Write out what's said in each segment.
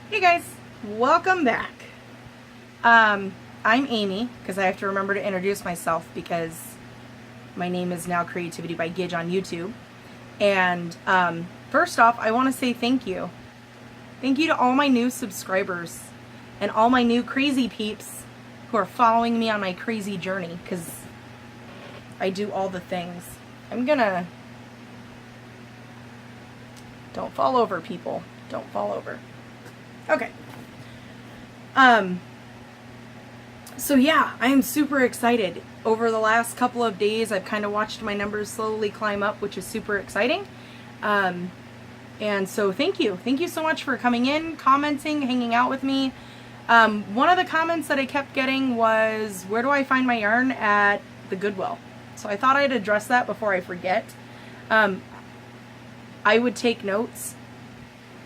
Hey guys, welcome back. I'm Amy, because I have to remember to introduce myself because my name is now Creativity by Gidge on YouTube. And first off, I want to say thank you. Thank you to all my new subscribers and all my new crazy peeps who are following me on my crazy journey, because I do all the things. Don't fall over, people. Don't fall over. Okay. So yeah, I am super excited. Over the last couple of days, I've kind of watched my numbers slowly climb up, which is super exciting. And so thank you. Thank you so much for coming in, commenting, hanging out with me. One of the comments that I kept getting was, where do I find my yarn at the Goodwill? So I thought I'd address that before I forget. I would take notes,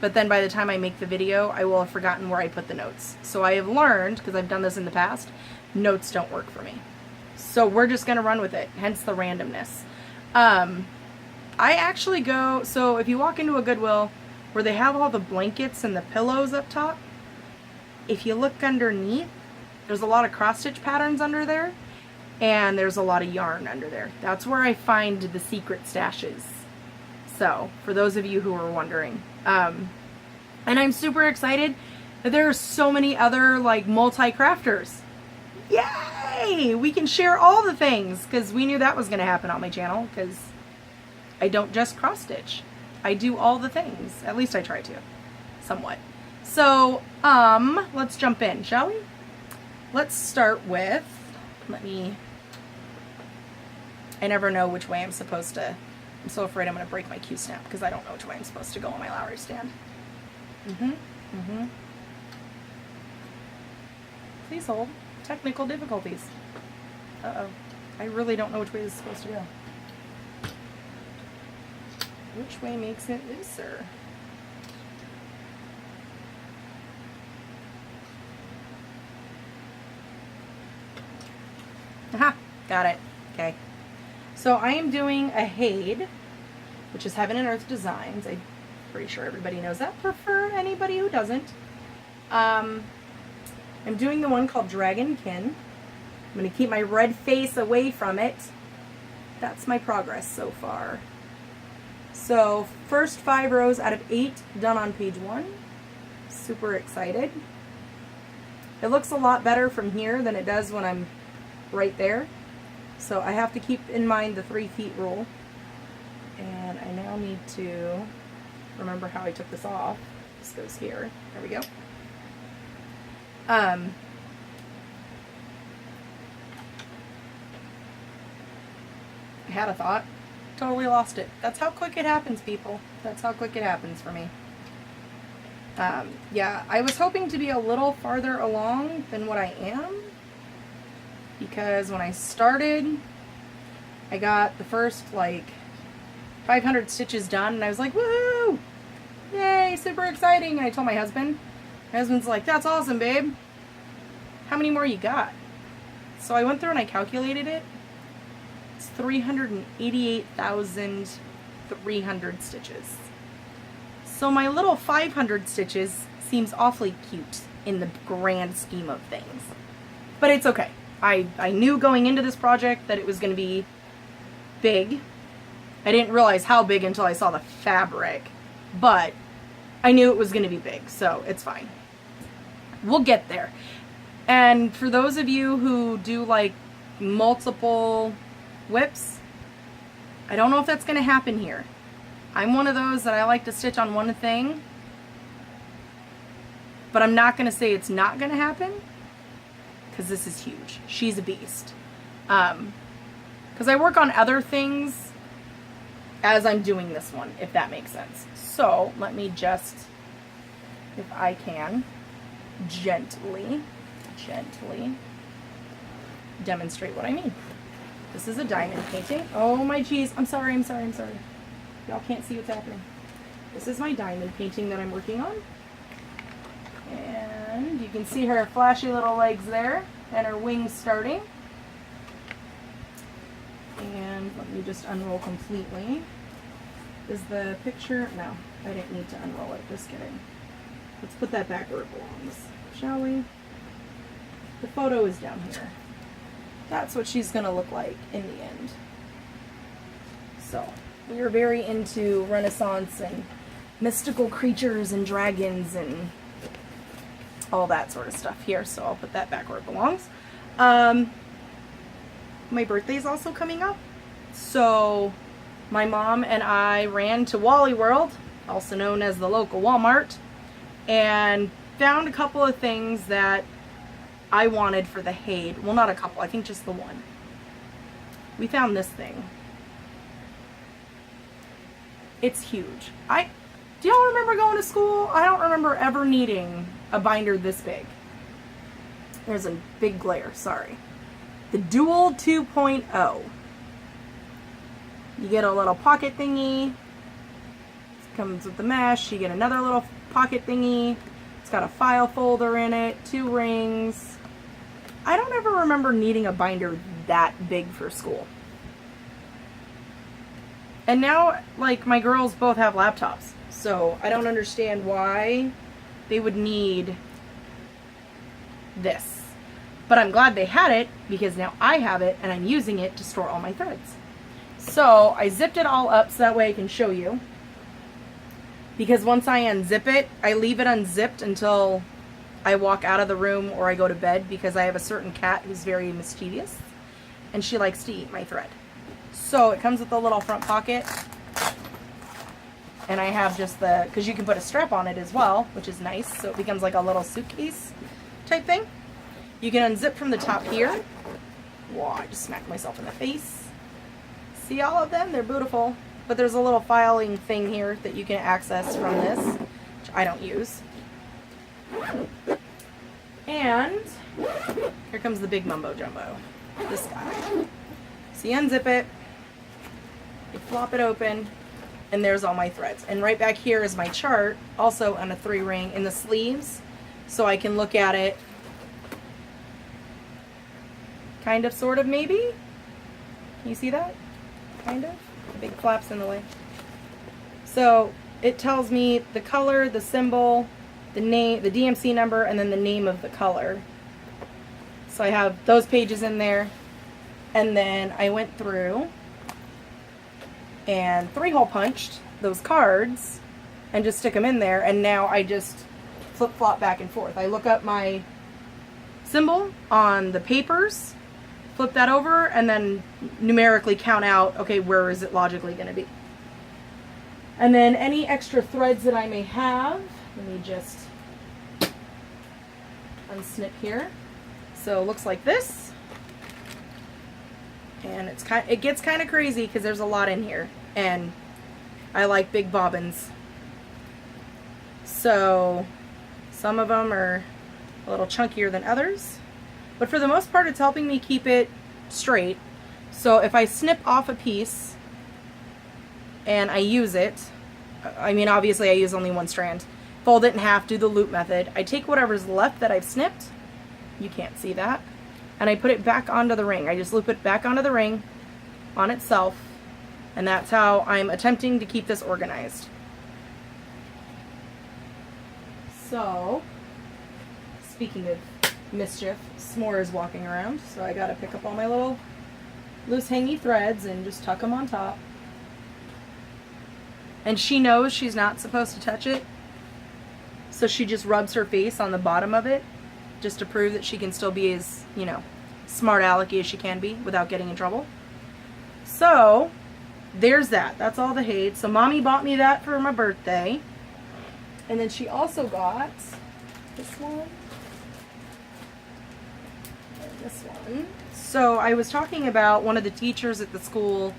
but then by the time I make the video, I will have forgotten where I put the notes. So I have learned, because I've done this in the past, notes don't work for me. So we're just going to run with it, hence the randomness. I actually go, so if you walk into a Goodwill where they have all the blankets and the pillows up top, if you look underneath, there's a lot of cross-stitch patterns under there, and there's a lot of yarn under there. That's where I find the secret stashes. So, for those of you who are wondering. And I'm super excited that there are so many other, like, multi-crafters. Yay! We can share all the things, because we knew that was going to happen on my channel, because I don't just cross-stitch. I do all the things. At least I try to. Somewhat. So, let's jump in, shall we? Let's start with, I never know which way I'm supposed to. I'm so afraid I'm going to break my Q-snap because I don't know which way I'm supposed to go on my Lowry stand. Please hold. Technical difficulties. Uh-oh. I really don't know which way this is supposed to go. Which way makes it looser? Aha! Got it. Okay. So I am doing a Hade, which is Heaven and Earth Designs. I'm pretty sure everybody knows that. For anybody who doesn't. I'm doing the one called Dragonkin. I'm going to keep my red face away from it. That's my progress so far. So first 5 rows out of 8 done on page 1. Super excited. It looks a lot better from here than it does when I'm right there. So I have to keep in mind the 3 feet rule. And I now need to remember how I took this off. This goes here. There we go. I had a thought. Totally lost it. That's how quick it happens, people. That's how quick it happens for me. Yeah, I was hoping to be a little farther along than what I am. Because when I started, I got the first, like, 500 stitches done, and I was like, woohoo! Yay, super exciting! And I told my husband. My husband's like, that's awesome, babe. How many more you got? So I went through and I calculated it. It's 388,300 stitches. So my little 500 stitches seems awfully cute in the grand scheme of things. But it's okay. I knew going into this project that it was going to be big. I didn't realize how big until I saw the fabric, but I knew it was going to be big, so it's fine. We'll get there. And for those of you who do like multiple whips, I don't know if that's going to happen here. I'm one of those that I like to stitch on one thing, but I'm not going to say it's not going to happen. Because this is huge. She's a beast. Because I work on other things as I'm doing this one, if that makes sense. So, let me just, if I can, gently demonstrate what I mean. This is a diamond painting. Oh my geez. I'm sorry. Y'all can't see what's happening. This is my diamond painting that I'm working on. And you can see her flashy little legs there and her wings starting. And let me just unroll completely. Is the picture? No, I didn't need to unroll it. Just kidding. Let's put that back where it belongs, shall we? The photo is down here. That's what she's going to look like in the end. So, we are very into Renaissance and mystical creatures and dragons and all that sort of stuff here. So I'll put that back where it belongs. My birthday's also coming up. So my mom and I ran to Wally World, also known as the local Walmart, and found a couple of things that I wanted for the Haid. Well, not a couple, I think just the one. We found this thing. It's huge. Do y'all remember going to school? I don't remember ever needing a binder this big. There's a big glare, sorry. The Dual 2.0. You get a little pocket thingy. It comes with the mesh. You get another little pocket thingy. It's got a file folder in it, 2 rings. I don't ever remember needing a binder that big for school. And now, like, my girls both have laptops. So I don't understand why they would need this. But I'm glad they had it because now I have it and I'm using it to store all my threads. So I zipped it all up so that way I can show you. Because once I unzip it, I leave it unzipped until I walk out of the room or I go to bed because I have a certain cat who's very mischievous and she likes to eat my thread. So it comes with a little front pocket. And I have just because you can put a strap on it as well, which is nice. So it becomes like a little suitcase type thing. You can unzip from the top here. Whoa, I just smacked myself in the face. See all of them? They're beautiful. But there's a little filing thing here that you can access from this, which I don't use. And here comes the big mumbo jumbo. This guy. So you unzip it. You flop it open. And there's all my threads. And right back here is my chart, also on a 3-ring in the sleeves. So I can look at it. Kind of, sort of, maybe? Can you see that? Kind of? The big flaps in the way. So it tells me the color, the symbol, the name, the DMC number, and then the name of the color. So I have those pages in there. And then I went through and 3-hole punched those cards and just stick them in there, and now I just flip-flop back and forth. I look up my symbol on the papers, flip that over, and then numerically count out, okay, where is it logically going to be. And then any extra threads that I may have, let me just unsnip here. So it looks like this. And it gets kind of crazy because there's a lot in here. And I like big bobbins. So some of them are a little chunkier than others. But for the most part, it's helping me keep it straight. So if I snip off a piece and I use it, I mean, obviously I use only one strand. Fold it in half, do the loop method. I take whatever's left that I've snipped. You can't see that. And I put it back onto the ring. I just loop it back onto the ring on itself. And that's how I'm attempting to keep this organized. So, speaking of mischief, S'more is walking around. So I gotta pick up all my little loose hangy threads and just tuck them on top. And she knows she's not supposed to touch it. So she just rubs her face on the bottom of it, just to prove that she can still be as, you know, smart alecky as she can be without getting in trouble. So, there's that. That's all the Haid. So Mommy bought me that for my birthday. And then she also got this one. And this one. So I was talking about one of the teachers at the school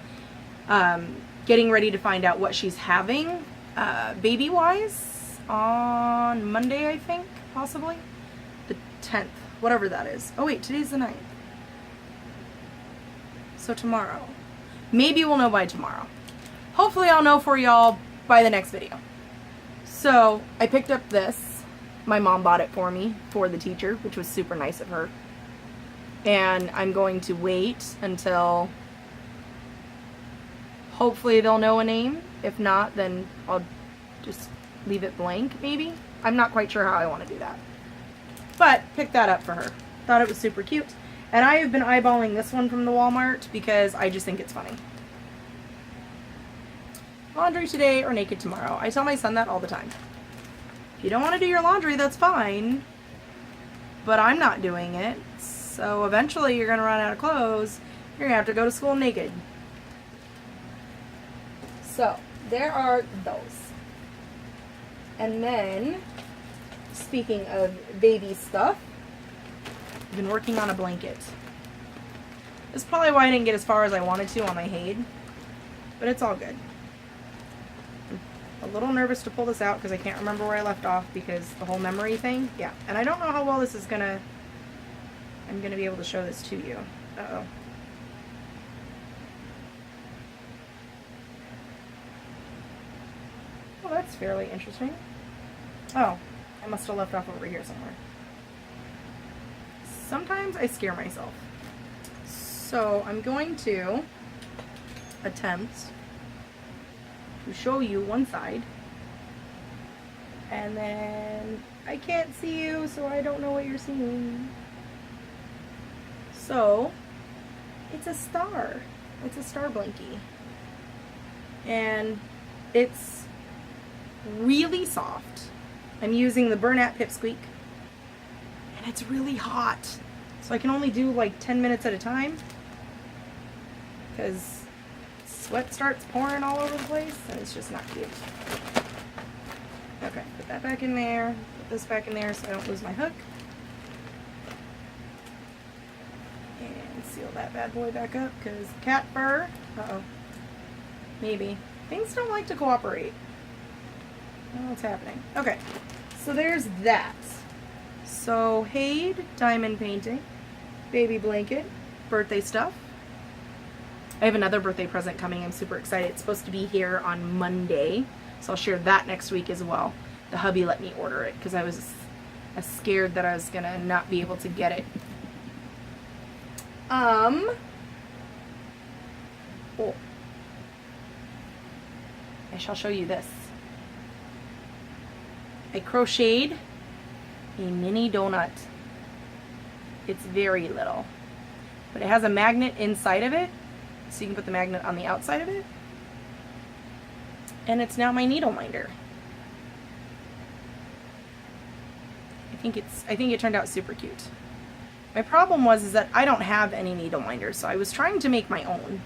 getting ready to find out what she's having baby-wise on Monday, I think, possibly. The 10th, whatever that is. Oh wait, today's the 9th. So tomorrow. Maybe we'll know by tomorrow. Hopefully I'll know for y'all by the next video. So I picked up this. My mom bought it for me for the teacher, which was super nice of her. And I'm going to wait until hopefully they'll know a name. If not, then I'll just leave it blank maybe. I'm not quite sure how I want to do that. But picked that up for her. Thought it was super cute. And I have been eyeballing this one from the Walmart because I just think it's funny. Laundry today or naked tomorrow. I tell my son that all the time. If you don't want to do your laundry, that's fine. But I'm not doing it. So eventually you're going to run out of clothes. You're going to have to go to school naked. So there are those. And then, speaking of baby stuff, I've been working on a blanket. That's probably why I didn't get as far as I wanted to on my Haid. But it's all good. I'm a little nervous to pull this out because I can't remember where I left off because the whole memory thing. Yeah, and I don't know how well this is gonna... I'm gonna be able to show this to you. Uh-oh. Well, that's fairly interesting. Oh, I must have left off over here somewhere. Sometimes I scare myself. So I'm going to attempt to show you one side. And then I can't see you, so I don't know what you're seeing. So it's a star. It's a star blankie. And it's really soft. I'm using the Bernat Pipsqueak. And it's really hot. So I can only do like 10 minutes at a time. Because sweat starts pouring all over the place and it's just not cute. Okay, put that back in there. Put this back in there so I don't lose my hook. And seal that bad boy back up because cat fur. Uh-oh. Maybe. Things don't like to cooperate. I don't know what's happening. Okay, so there's that. So Haid, diamond painting, baby blanket, birthday stuff. I have another birthday present coming. I'm super excited. It's supposed to be here on Monday, so I'll share that next week as well. The hubby let me order it because I was scared that I was gonna not be able to get it. Oh. I shall show you this. I crocheted a mini donut. It's very little, but it has a magnet inside of it, so you can put the magnet on the outside of it. And it's now my needle minder. I think it turned out super cute. My problem was that I don't have any needle minders, so I was trying to make my own.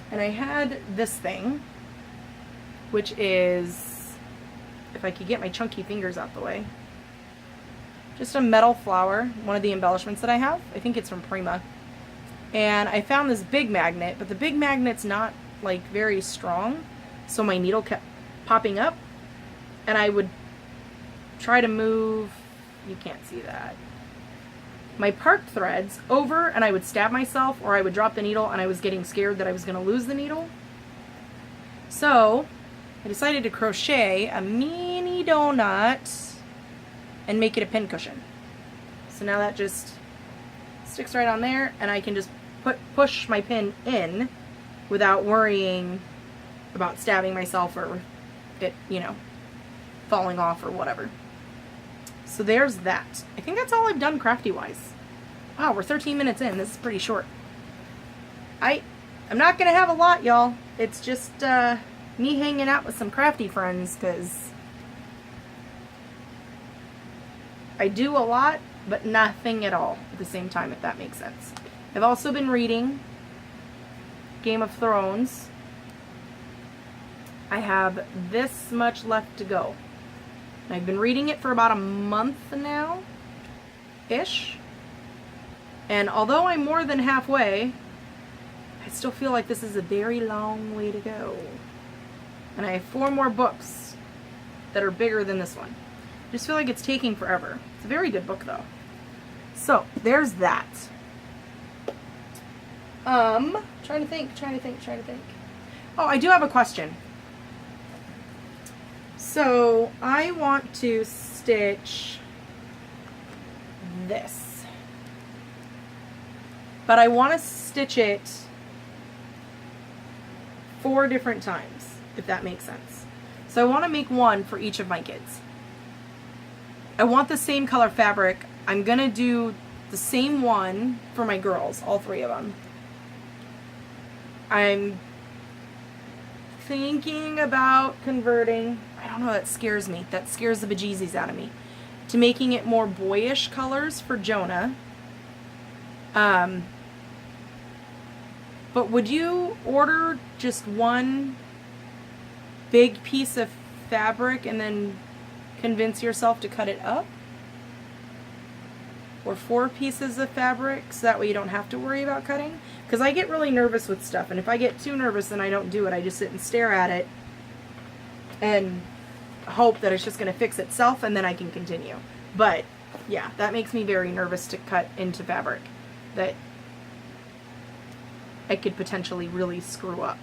And I had this thing, which is, if I could get my chunky fingers out the way, just a metal flower, one of the embellishments that I have. I think it's from Prima. And I found this big magnet, but the big magnet's not like very strong, so my needle kept popping up, and I would try to move, you can't see that, my park threads over, and I would stab myself, or I would drop the needle, and I was getting scared that I was going to lose the needle. So I decided to crochet a mini donut and make it a pin cushion. So now that just sticks right on there, and I can just push my pin in without worrying about stabbing myself or it, you know, falling off or whatever. So there's that. I think that's all I've done crafty-wise. Wow, we're 13 minutes in. This is pretty short. I'm not going to have a lot, y'all. It's just me hanging out with some crafty friends, because I do a lot, but nothing at all at the same time, if that makes sense. I've also been reading Game of Thrones. I have this much left to go. I've been reading it for about a month now-ish. And although I'm more than halfway, I still feel like this is a very long way to go. And I have 4 more books that are bigger than this one. I just feel like it's taking forever. It's a very good book, though. So, there's that. Trying to think. Oh, I do have a question. So, I want to stitch this. But I want to stitch it 4 different times, if that makes sense. So I want to make one for each of my kids. I want the same color fabric. I'm going to do the same one for my girls, all 3 of them. I'm thinking about converting, I don't know, that scares me. That scares the bejesus out of me. To making it more boyish colors for Jonah. But would you order just one big piece of fabric and then convince yourself to cut it up? Or 4 pieces of fabric so that way you don't have to worry about cutting? Because I get really nervous with stuff, and if I get too nervous and I don't do it, I just sit and stare at it and hope that it's just going to fix itself and then I can continue. But yeah, that makes me very nervous to cut into fabric that I could potentially really screw up.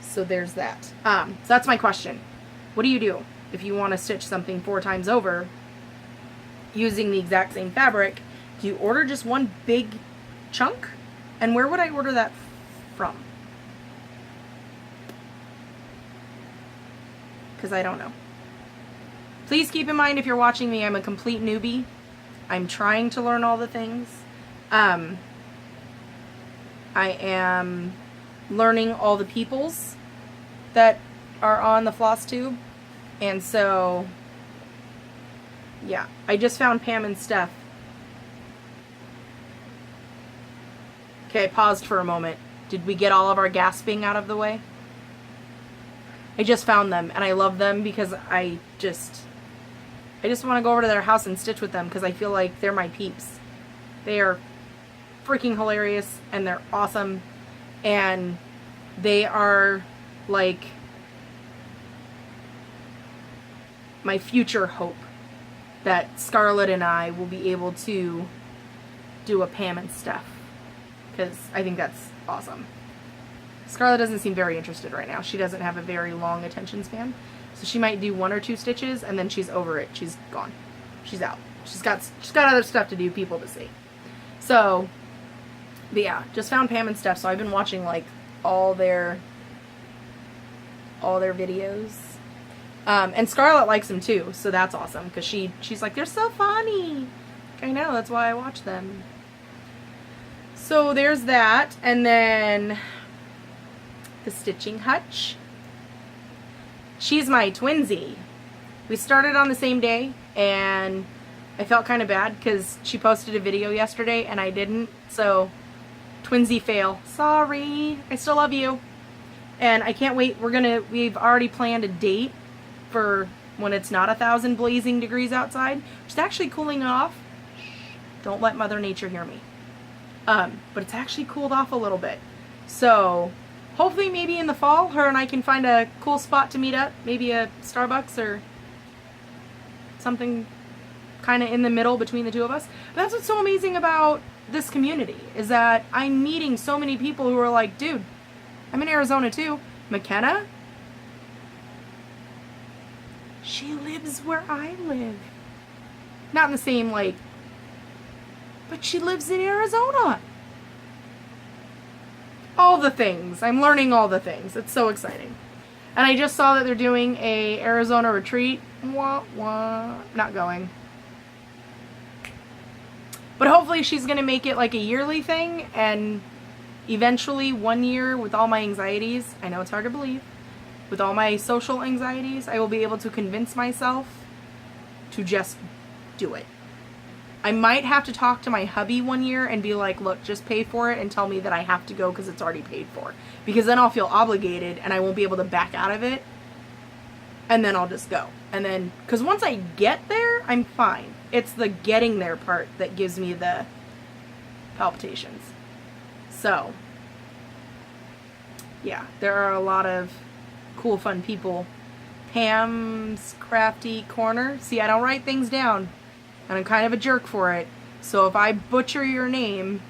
So there's that. So that's my question. What do you do if you want to stitch something 4 times over using the exact same fabric? Do you order just one big chunk? And where would I order that from? Because I don't know. Please keep in mind, if you're watching me, I'm a complete newbie. I'm trying to learn all the things. I am learning all the peoples that are on the Flosstube. And so, yeah, I just found Pam and Steph. Okay, I paused for a moment. Did we get all of our gasping out of the way? I just found them, and I love them because I just want to go over to their house and stitch with them because I feel like they're my peeps. They are freaking hilarious, and they're awesome, and they are like my future hope that Scarlett and I will be able to do a Pam and Steph, because I think that's awesome. Scarlett doesn't seem very interested right now. She doesn't have a very long attention span. So she might do 1 or 2 stitches and then she's over it. She's gone. She's out. She's got other stuff to do, people to see. So, but yeah, just found Pam and Steph. So I've been watching like all their videos. And Scarlett likes them too, so that's awesome because she's like, they're so funny. I know, that's why I watch them. So there's that, and then the Stitching Hutch. She's my twinsy. We started on the same day, and I felt kind of bad because she posted a video yesterday and I didn't. So, twinsy fail. Sorry. I still love you. And I can't wait. We've already planned a date for when it's not 1,000 blazing degrees outside. It's actually cooling off. Don't let Mother Nature hear me. But it's actually cooled off a little bit. So, hopefully maybe in the fall, her and I can find a cool spot to meet up. Maybe a Starbucks or something kind of in the middle between the two of us. But that's what's so amazing about this community, is that I'm meeting so many people who are like, dude, I'm in Arizona too. McKenna? She lives where I live. Not in the same, like, but she lives in Arizona. All the things. I'm learning all the things. It's so exciting. And I just saw that they're doing a Arizona retreat. Wah, wah. Not going. But hopefully she's going to make it like a yearly thing, and eventually 1 year with all my anxieties, I know it's hard to believe, with all my social anxieties, I will be able to convince myself to just do it. I might have to talk to my hubby 1 year and be like, look, just pay for it and tell me that I have to go because it's already paid for. Because then I'll feel obligated and I won't be able to back out of it. And then I'll just go. And then, because once I get there, I'm fine. It's the getting there part that gives me the palpitations. So, yeah, there are a lot of cool, fun people. Pam's Crafty Corner. See, I don't write things down. And I'm kind of a jerk for it. So if I butcher your name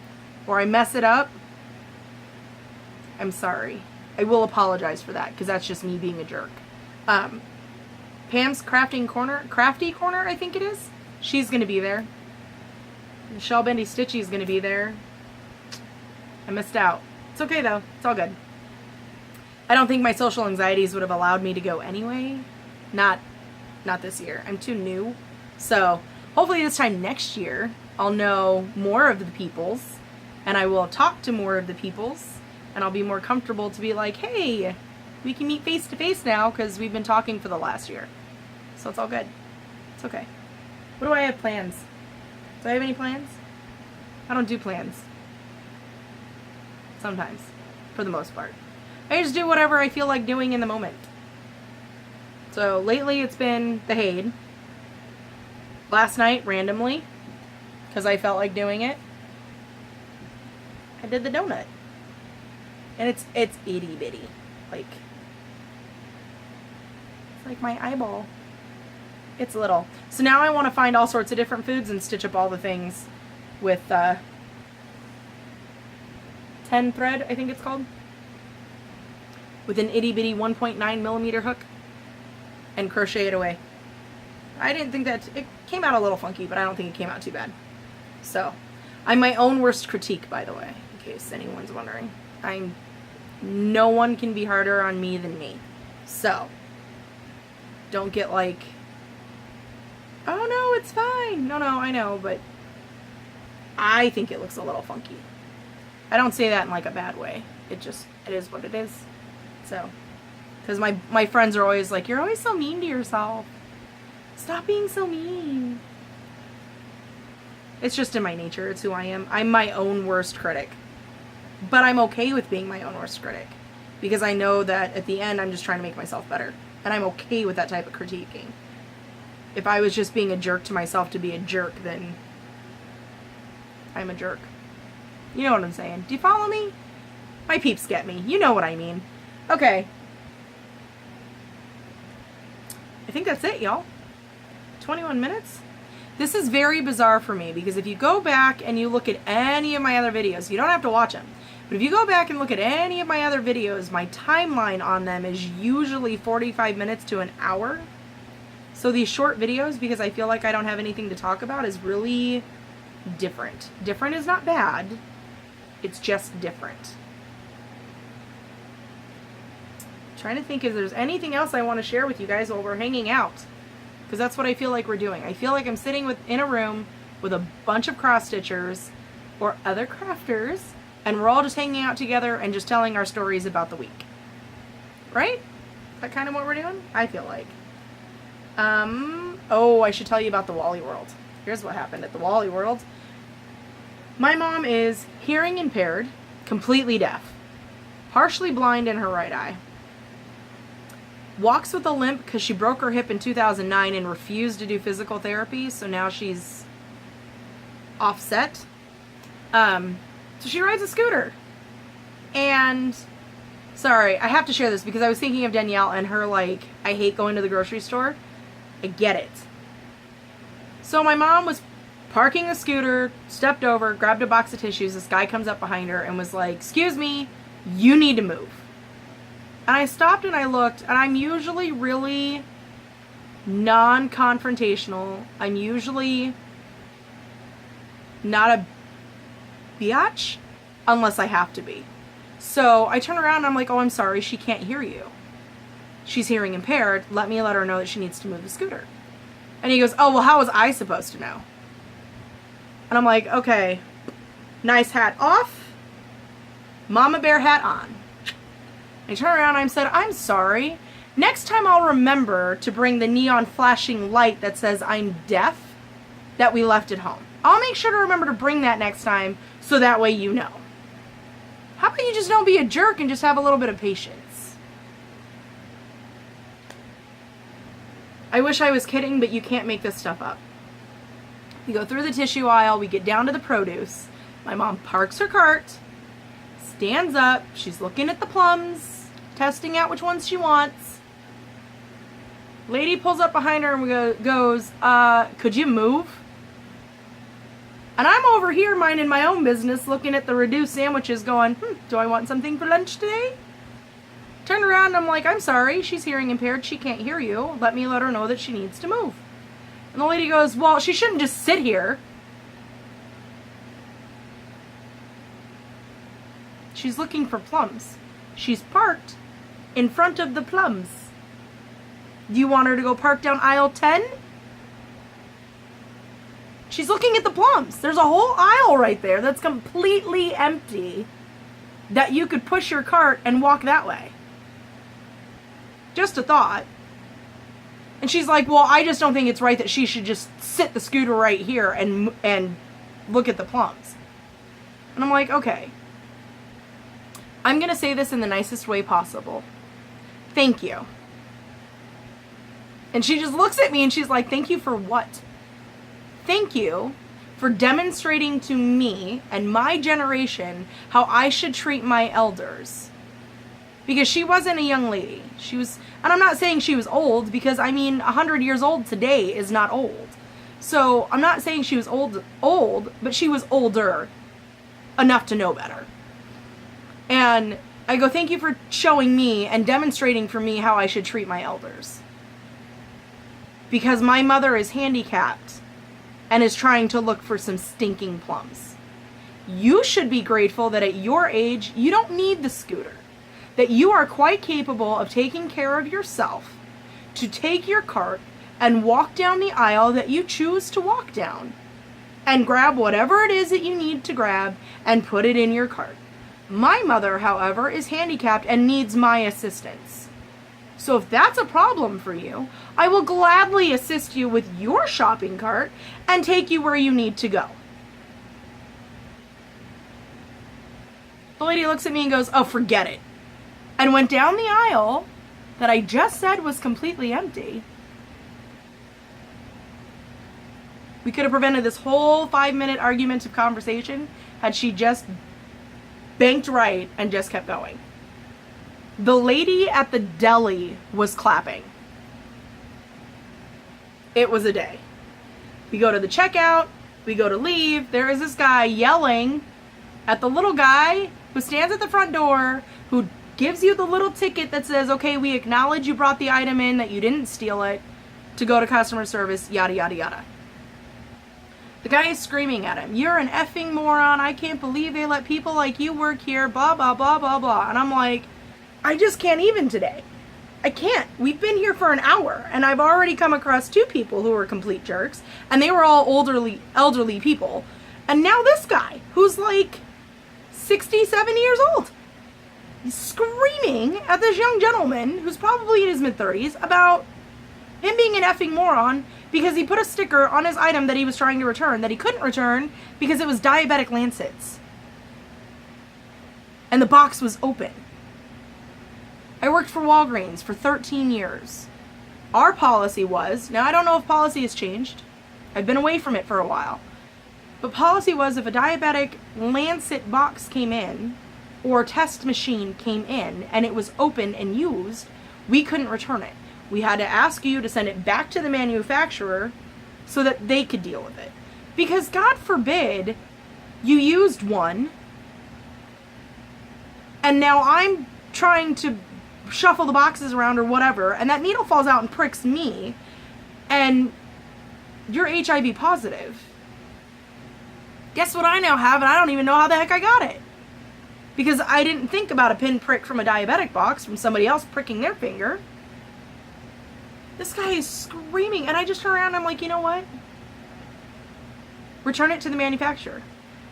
or I mess it up, I'm sorry. I will apologize for that because that's just me being a jerk. Pam's Crafty Corner, I think it is. She's going to be there. Michelle Bendy Stitchy is going to be there. I missed out. It's okay though. It's all good. I don't think my social anxieties would have allowed me to go anyway. Not this year. I'm too new. So hopefully this time next year, I'll know more of the peoples, and I will talk to more of the peoples, and I'll be more comfortable to be like, hey, we can meet face to face now because we've been talking for the last year. So it's all good. It's okay. What do I have plans? Do I have any plans? I don't do plans. Sometimes. For the most part. I just do whatever I feel like doing in the moment. So lately it's been the Haid. Last night, randomly, because I felt like doing it, I did the donut. And it's itty bitty. Like, it's like my eyeball. It's little. So now I want to find all sorts of different foods and stitch up all the things with 10 thread, I think it's called. With an itty bitty 1.9 millimeter hook. And crochet it away. I didn't think that... It came out a little funky, but I don't think it came out too bad. So, I'm my own worst critique, by the way, in case anyone's wondering. No one can be harder on me than me. So, don't get like, oh no, it's fine. No, I know, but I think it looks a little funky. I don't say that in like a bad way. It is what it is. So, because my friends are always like, you're always so mean to yourself. Stop being so mean. It's just in my nature. It's who I am. I'm my own worst critic. But I'm okay with being my own worst critic. Because I know that at the end, I'm just trying to make myself better. And I'm okay with that type of critiquing. If I was just being a jerk to myself to be a jerk, then I'm a jerk. You know what I'm saying? Do you follow me? My peeps get me. You know what I mean. Okay. I think that's it, y'all. 21 minutes? This is very bizarre for me because if you go back and you look at any of my other videos, you don't have to watch them, but if you go back and look at any of my other videos, my timeline on them is usually 45 minutes to an hour. So these short videos, because I feel like I don't have anything to talk about, is really different. Different is not bad. It's just different. I'm trying to think if there's anything else I want to share with you guys while we're hanging out. Because that's what I feel like we're doing. I feel like I'm sitting in a room with a bunch of cross-stitchers or other crafters, and we're all just hanging out together and just telling our stories about the week. Right? Is that kind of what we're doing? I feel like. Oh, I should tell you about the Wally World. Here's what happened at the Wally World. My mom is hearing impaired, completely deaf, partially blind in her right eye. Walks with a limp because she broke her hip in 2009 and refused to do physical therapy, so now she's offset. So she rides a scooter. And, sorry, I have to share this because I was thinking of Danielle and her, like, I hate going to the grocery store. I get it. So my mom was parking the scooter, stepped over, grabbed a box of tissues. This guy comes up behind her and was like, excuse me, you need to move. And I stopped and I looked, and I'm usually really non-confrontational. I'm usually not a biatch unless I have to be. So I turn around and I'm like, oh, I'm sorry, she can't hear you. She's hearing impaired. Let her know that she needs to move the scooter. And he goes, oh, well, how was I supposed to know? And I'm like, okay, nice hat off, mama bear hat on. I turn around and I said, I'm sorry. Next time I'll remember to bring the neon flashing light that says I'm deaf that we left at home. I'll make sure to remember to bring that next time so that way you know. How about you just don't be a jerk and just have a little bit of patience? I wish I was kidding, but you can't make this stuff up. We go through the tissue aisle, we get down to the produce. My mom parks her cart, stands up, she's looking at the plums, testing out which ones she wants. Lady pulls up behind her and goes, could you move? And I'm over here minding my own business, looking at the reduced sandwiches going, do I want something for lunch today? Turn around and I'm like, I'm sorry, she's hearing impaired, she can't hear you. Let her know that she needs to move. And the lady goes, well, she shouldn't just sit here. She's looking for plums. She's parked in front of the plums. Do you want her to go park down aisle 10? She's looking at the plums. There's a whole aisle right there that's completely empty that you could push your cart and walk that way. Just a thought. And she's like, well, I just don't think it's right that she should just sit the scooter right here and look at the plums. And I'm like, okay. I'm going to say this in the nicest way possible. Thank you. And she just looks at me and she's like, thank you for what? Thank you for demonstrating to me and my generation how I should treat my elders. Because she wasn't a young lady. She was, and I'm not saying she was old, because I mean 100 years old today is not old. So I'm not saying she was old, but she was older enough to know better. And I go, thank you for showing me and demonstrating for me how I should treat my elders. Because my mother is handicapped and is trying to look for some stinking plums. You should be grateful that at your age, you don't need the scooter. That you are quite capable of taking care of yourself to take your cart and walk down the aisle that you choose to walk down and grab whatever it is that you need to grab and put it in your cart. My mother, however, is handicapped and needs my assistance. So if that's a problem for you, I will gladly assist you with your shopping cart and take you where you need to go. The lady looks at me and goes, oh, forget it. And went down the aisle that I just said was completely empty. We could have prevented this whole 5-minute argumentative conversation had she just banked right and just kept going. The lady at the deli was clapping. It was a day. We go to the checkout, we go to leave, there is this guy yelling at the little guy who stands at the front door, who gives you the little ticket that says, okay, we acknowledge you brought the item in, that you didn't steal it, to go to customer service, yada, yada, yada. The guy is screaming at him, you're an effing moron, I can't believe they let people like you work here, blah, blah, blah, blah, blah. And I'm like, I just can't even today. I can't. We've been here for an hour, and I've already come across 2 people who were complete jerks, and they were all elderly people. And now this guy, who's like 67 years old, he's screaming at this young gentleman who's probably in his mid-30s about him being an effing moron because he put a sticker on his item that he was trying to return that he couldn't return because it was diabetic lancets. And the box was open. I worked for Walgreens for 13 years. Our policy was, now I don't know if policy has changed. I've been away from it for a while. But policy was if a diabetic lancet box came in, or test machine came in and it was open and used, we couldn't return it. We had to ask you to send it back to the manufacturer so that they could deal with it. Because God forbid you used one and now I'm trying to shuffle the boxes around or whatever and that needle falls out and pricks me and you're HIV positive. Guess what I now have, and I don't even know how the heck I got it. Because I didn't think about a pinprick from a diabetic box from somebody else pricking their finger. This guy is screaming, and I just turn around and I'm like, you know what? Return it to the manufacturer.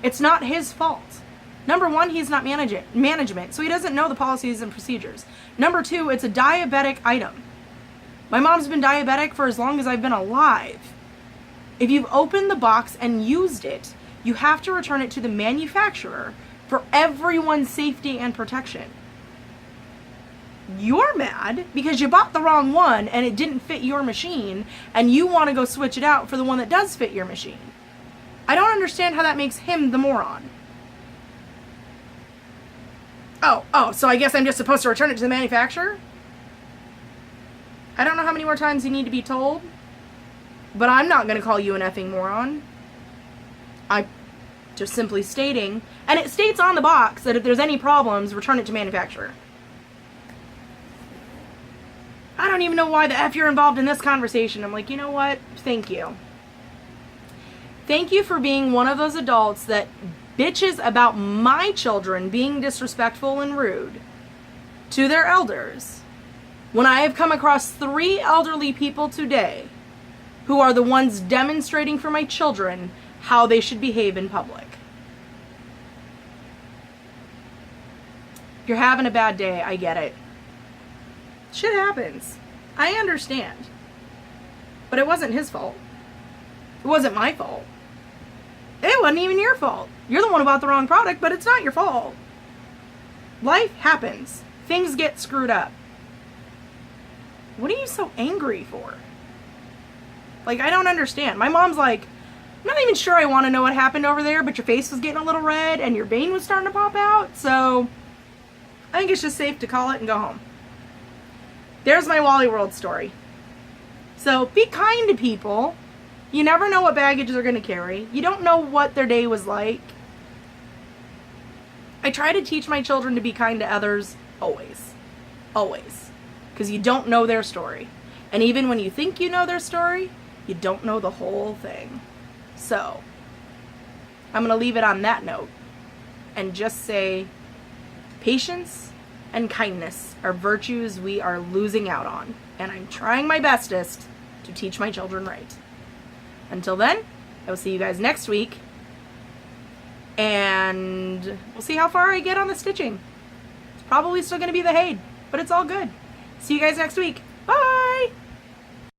It's not his fault. Number one, he's not management, so he doesn't know the policies and procedures. Number two, it's a diabetic item. My mom's been diabetic for as long as I've been alive. If you've opened the box and used it, you have to return it to the manufacturer for everyone's safety and protection. You're mad because you bought the wrong one and it didn't fit your machine and you want to go switch it out for the one that does fit your machine. I don't understand how that makes him the moron. Oh, so I guess I'm just supposed to return it to the manufacturer? I don't know how many more times you need to be told, but I'm not going to call you an effing moron. I'm just simply stating, and it states on the box that if there's any problems, return it to manufacturer. I don't even know why the F you're involved in this conversation. I'm like, you know what? Thank you. Thank you for being one of those adults that bitches about my children being disrespectful and rude to their elders when I have come across 3 elderly people today who are the ones demonstrating for my children how they should behave in public. If you're having a bad day, I get it. Shit happens. I understand. But it wasn't his fault. It wasn't my fault. It wasn't even your fault. You're the one who bought the wrong product, but it's not your fault. Life happens. Things get screwed up. What are you so angry for? Like, I don't understand. My mom's like, I'm not even sure I want to know what happened over there, but your face was getting a little red and your vein was starting to pop out, so I think it's just safe to call it and go home. There's my Wally World story. So be kind to people. You never know what baggage they're going to carry. You don't know what their day was like. I try to teach my children to be kind to others always. Always. Because you don't know their story. And even when you think you know their story, you don't know the whole thing. So, I'm going to leave it on that note and just say patience and kindness are virtues we are losing out on. And I'm trying my bestest to teach my children right. Until then, I will see you guys next week. And we'll see how far I get on the stitching. It's probably still going to be the Haid, but it's all good. See you guys next week.